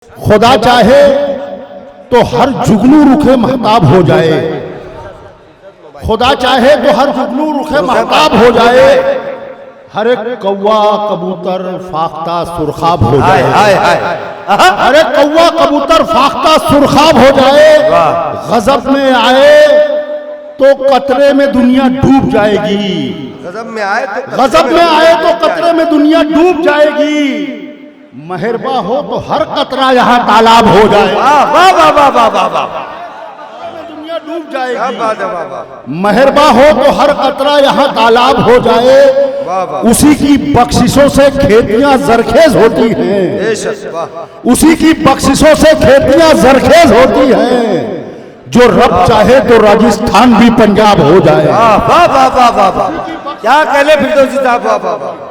खुदा चाहे तो हर जुगनू रुखे महताब हो जाए, खुदा चाहे तो हर जुगनू रुखे महताब हो जाए, हर एक कौवा कबूतर फाख्ता सुरखाब हो जाए, हर एक कौवा कबूतर फाख्ता सुरखाब हो जाए। गजब में आए तो कतरे में दुनिया डूब जाएगी, गजब में आए तो कतरे में दुनिया डूब जाएगी। मेहरबा हो तो हर कतरा यहाँ तालाब हो जाए, वाह वाह वाह वाह वाह वाह, दुनिया डूब जाएगी। मेहरबा हो तो हर कतरा यहाँ तालाब हो जाए, उसी की बख्शिशों से खेतियां जरखेज होती हैं, उसी की बख्शिशों से खेतियां जरखेज होती हैं। जो रब चाहे तो राजस्थान भी पंजाब हो जाए, वाह वाह वाह वाह, क्या कहले फिरदौसी साहब, वाह वाह वाह।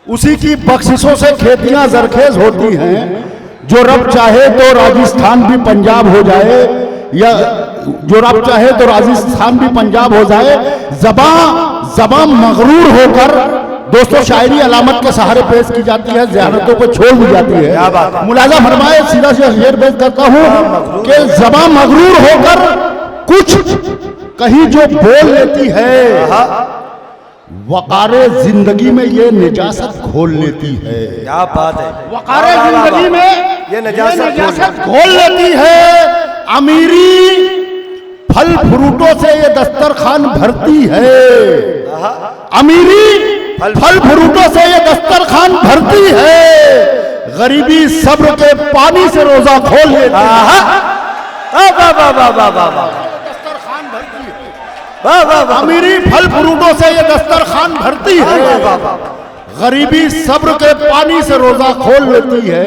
उसी की बख्शिशों से खेतियां जरखेज होती हैं, जो रब चाहे तो राजस्थान भी पंजाब हो जाए, या जो रब चाहे तो राजस्थान भी पंजाब हो जाए। ज़बां मगरूर होकर दोस्तों शायरी अलामत के सहारे पेश की जाती है, ज़ियारतों पर छोड़ दी जाती है। मुलाजा फरमाए, सीधा सीधा शेर पेश करता हूँ कि ज़बां मगरूर होकर कुछ कहीं जो बोल लेती है, वकारे जिंदगी में ये निजासत खोल लेती है। क्या बात है, वकारे जिंदगी में ये निजासत खोल लेती है। अमीरी फल फ्रूटों से ये दस्तरखान भरती है, अमीरी फल फ्रूटों से ये दस्तरखान भरती है। गरीबी सब्र के पानी से रोजा खोल लेती है, अमीरी फल फ्रूटों से ये दस्तरखान भरती है। गरीबी सब्र के पानी से रोजा खोल लेती है,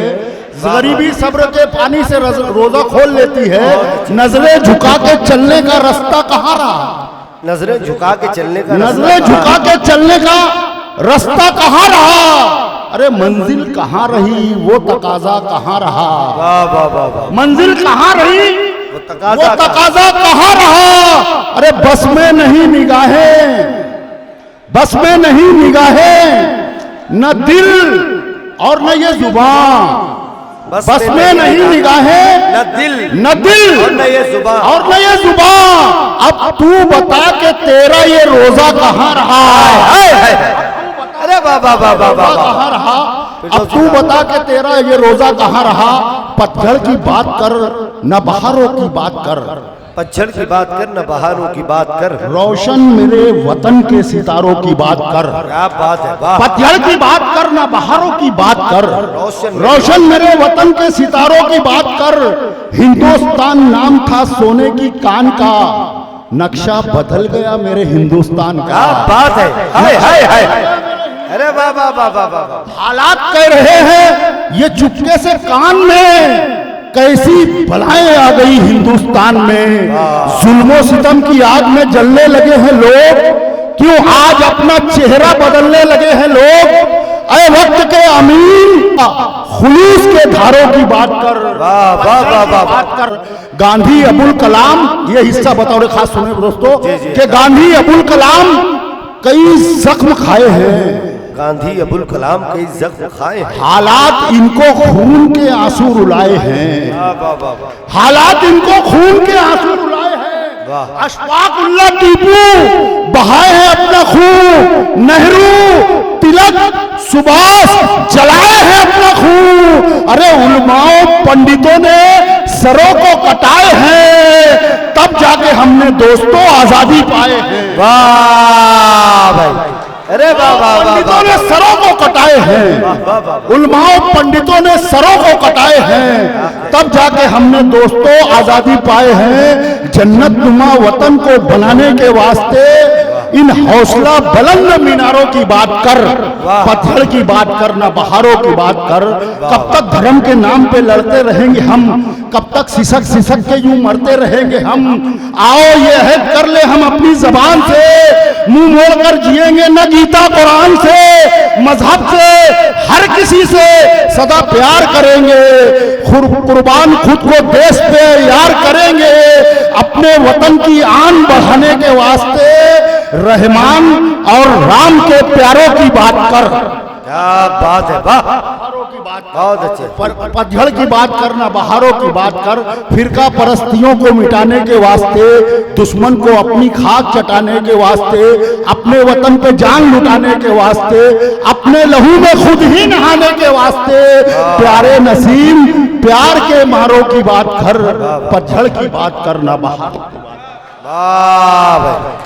गरीबी सब्र के पानी से रोजा खोल लेती है। नजरें झुका के चलने का रास्ता कहाँ रहा, नजरें झुका के चलने का रास्ता कहाँ रहा। अरे मंजिल कहाँ रही वो तकाजा कहाँ रहा, मंजिल कहाँ रही वो तकाजा कहाँ रहा। अरे बस में नहीं निगाहें, बस में नहीं निगाहें, न दिल और न ये जुबान, बस में नहीं निगाहें, न दिल और न ये जुबान। अब तू बता के तेरा ये रोजा कहाँ रहा, अरे बाबा बाबा कहाँ रहा। अब तू बता के तेरा ये रोजा कहाँ रहा। पतझड़ की बात कर न बहारों की बात कर, पतझड़ की बात कर न बहारों की बात कर, रोशन मेरे वतन के सितारों की बात कर। क्या बात है, पतझड़ की बात कर न बहारों की बात कर, रोशन मेरे वतन के सितारों की बात कर। हिंदुस्तान नाम था सोने की कान का, नक्शा बदल गया मेरे हिंदुस्तान का। क्या बात है, हाय हाय हाय, अरे वाह वाह वाह वाह वाह। हालात कह रहे हैं ये चुपके से कान में, कैसी बलाएं आ गई हिंदुस्तान में। जुल्मो सितम की आग में जलने लगे हैं लोग, क्यों आज अपना चेहरा बदलने लगे हैं लोग। अरे वक्त के अमीन खुलूस के धारों की बात कर, बात कर। गांधी अबुल कलाम, ये हिस्सा बतौर खास सुने दोस्तों कि गांधी अबुल कलाम कई जख्म खाए हैं, गांधी अबुल कलाम कई जख्म खाए हैं। हालात इनको खून के आंसू रुलाए हैं, हालात इनको खून के आंसू रुलाए हैं। अशफाकुल्लाह टीपू बहाए हैं अपना खून, नेहरू तिलक सुभाष जलाए हैं अपना खून। अरे उलमाओं पंडितों ने सरों को कटाए हैं, तब जाके हमने दोस्तों आजादी पाए हैं। वाह भाई, अरे पंडितों ने सरों को कटाए हैं, उलमाओं पंडितों ने सरों को कटाए हैं, तब जाके हमने दोस्तों आजादी पाए हैं। जन्नत नुमा वतन को बनाने के वास्ते इन हौसला बुलंद मीनारों की बात कर, पत्थर की बात कर न बहारों की बात कर। कब तक धर्म के नाम पे लड़ते रहेंगे हम, कब तक सिसक सिसक के यूं मरते रहेंगे हम। आओ ये है कर ले हम अपनी जबान से, मुंह मोड़ कर जिएंगे न गीता कुरान से, मजहब से हर किसी से सदा प्यार करेंगे, कुर्बान खुद को देश पे यार करेंगे। अपने वतन की आन बढ़ाने के वास्ते रहमान और राम के प्यारों की बात कर, क्या बात है, वाह, बहारों की बात कर, बहुत अच्छे। पतझड़ की बात करना, बहारों की बात कर। फिरका परस्तियों को मिटाने के वास्ते, दुश्मन को अपनी खाक चटाने के वास्ते, अपने वतन पे जान लुटाने के वास्ते, अपने लहू में खुद ही नहाने के वास्ते, प्यारे नसीम प्यार के मारों की बात कर, पतझड़ की बात करना, बहारों की बात। वाह भाई।